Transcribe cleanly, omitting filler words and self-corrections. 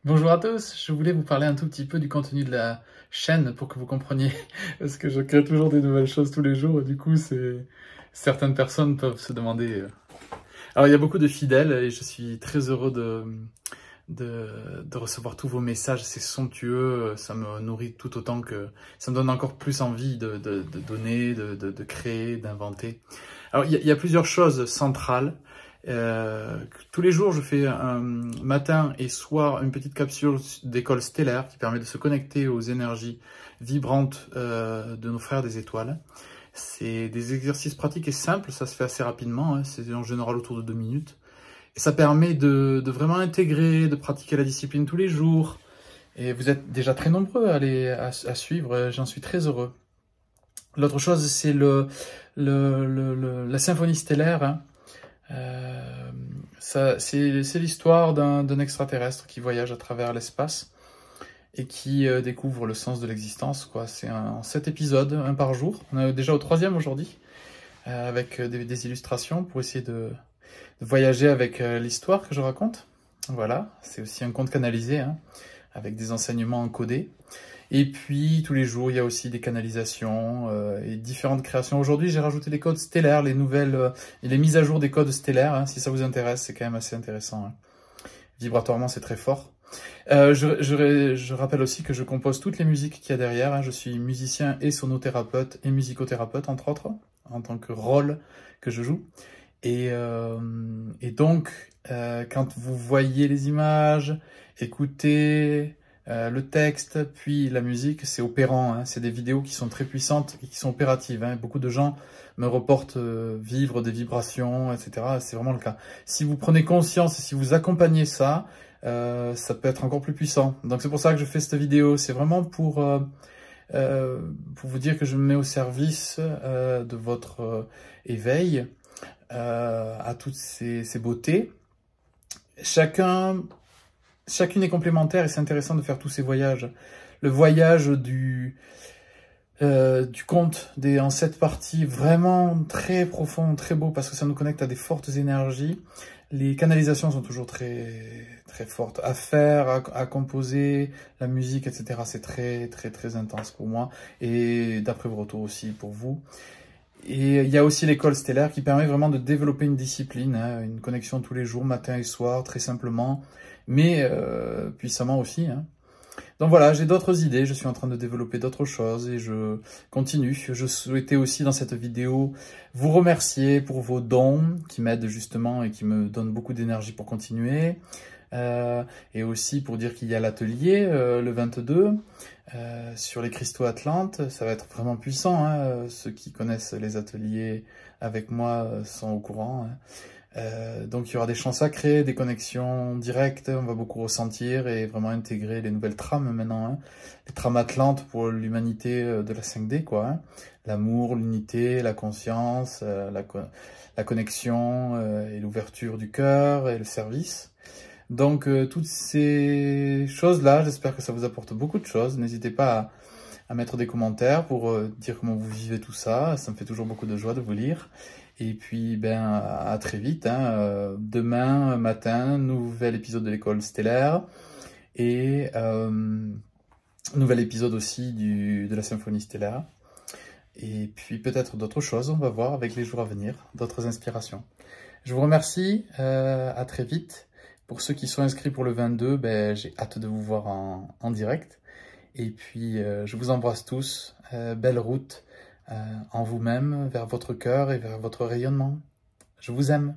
Bonjour à tous, je voulais vous parler un tout petit peu du contenu de la chaîne pour que vous compreniez, parce que je crée toujours des nouvelles choses tous les jours, et du coup, certaines personnes peuvent se demander. Alors, il y a beaucoup de fidèles, et je suis très heureux de recevoir tous vos messages, c'est somptueux, ça me nourrit tout autant que ça me donne encore plus envie de donner, de créer, d'inventer. Alors, il y a plusieurs choses centrales. Tous les jours, je fais un matin et soir une petite capsule d'école stellaire qui permet de se connecter aux énergies vibrantes de nos frères des étoiles. C'est des exercices pratiques et simples, ça se fait assez rapidement, hein, c'est en général autour de 2 minutes. Et ça permet de vraiment intégrer, de pratiquer la discipline tous les jours. Et vous êtes déjà très nombreux à suivre, j'en suis très heureux. L'autre chose, c'est la symphonie stellaire, hein. C'est l'histoire d'un extraterrestre qui voyage à travers l'espace et qui découvre le sens de l'existence, quoi. C'est en 7 épisodes, un par jour. On est déjà au 3e aujourd'hui, avec des illustrations pour essayer de voyager avec l'histoire que je raconte. Voilà, c'est aussi un conte canalisé, hein, avec des enseignements encodés. Et puis, tous les jours, il y a aussi des canalisations et différentes créations. Aujourd'hui, j'ai rajouté des codes stellaires, les nouvelles, et les mises à jour des codes stellaires. Hein, si ça vous intéresse, c'est quand même assez intéressant. Hein. Vibratoirement, c'est très fort. Je rappelle aussi que je compose toutes les musiques qu'il y a derrière. Hein. Je suis musicien et sonothérapeute et musicothérapeute, entre autres, en tant que rôle que je joue. Et donc, quand vous voyez les images, écoutez le texte, puis la musique, c'est opérant. Hein. C'est des vidéos qui sont très puissantes et qui sont opératives. Hein. Beaucoup de gens me reportent vivre des vibrations, etc. C'est vraiment le cas. Si vous prenez conscience et si vous accompagnez ça, ça peut être encore plus puissant. Donc c'est pour ça que je fais cette vidéo. C'est vraiment pour vous dire que je me mets au service de votre éveil à toutes ces beautés. Chacune est complémentaire et c'est intéressant de faire tous ces voyages. Le voyage du conte en 7 parties, vraiment très profond, très beau, parce que ça nous connecte à des fortes énergies. Les canalisations sont toujours très, très fortes. À faire, à composer, la musique, etc. C'est très, très, très intense pour moi. Et d'après vos retours aussi pour vous. Et il y a aussi l'école stellaire qui permet vraiment de développer une discipline, hein, une connexion tous les jours, matin et soir, très simplement, mais puissamment aussi. Hein. Donc voilà, j'ai d'autres idées, je suis en train de développer d'autres choses et je continue. Je souhaitais aussi dans cette vidéo vous remercier pour vos dons qui m'aident justement et qui me donnent beaucoup d'énergie pour continuer. Et aussi pour dire qu'il y a l'atelier le 22 sur les cristaux Atlantes. Ça va être vraiment puissant. Hein. Ceux qui connaissent les ateliers avec moi sont au courant. Hein. Donc il y aura des chants sacrés, des connexions directes, on va beaucoup ressentir et vraiment intégrer les nouvelles trames maintenant. Hein. Les trames Atlantes pour l'humanité de la 5D, quoi. Hein. L'amour, l'unité, la conscience, la connexion et l'ouverture du cœur et le service. Donc, toutes ces choses-là, j'espère que ça vous apporte beaucoup de choses. N'hésitez pas à mettre des commentaires pour dire comment vous vivez tout ça. Ça me fait toujours beaucoup de joie de vous lire. Et puis, ben, à très vite. Hein. Demain matin, nouvel épisode de l'école stellaire. Et nouvel épisode aussi de la symphonie stellaire. Et puis peut-être d'autres choses, on va voir avec les jours à venir, d'autres inspirations. Je vous remercie, à très vite. Pour ceux qui sont inscrits pour le 22, ben, j'ai hâte de vous voir en direct. Et puis, je vous embrasse tous. Belle route en vous-même, vers votre cœur et vers votre rayonnement. Je vous aime.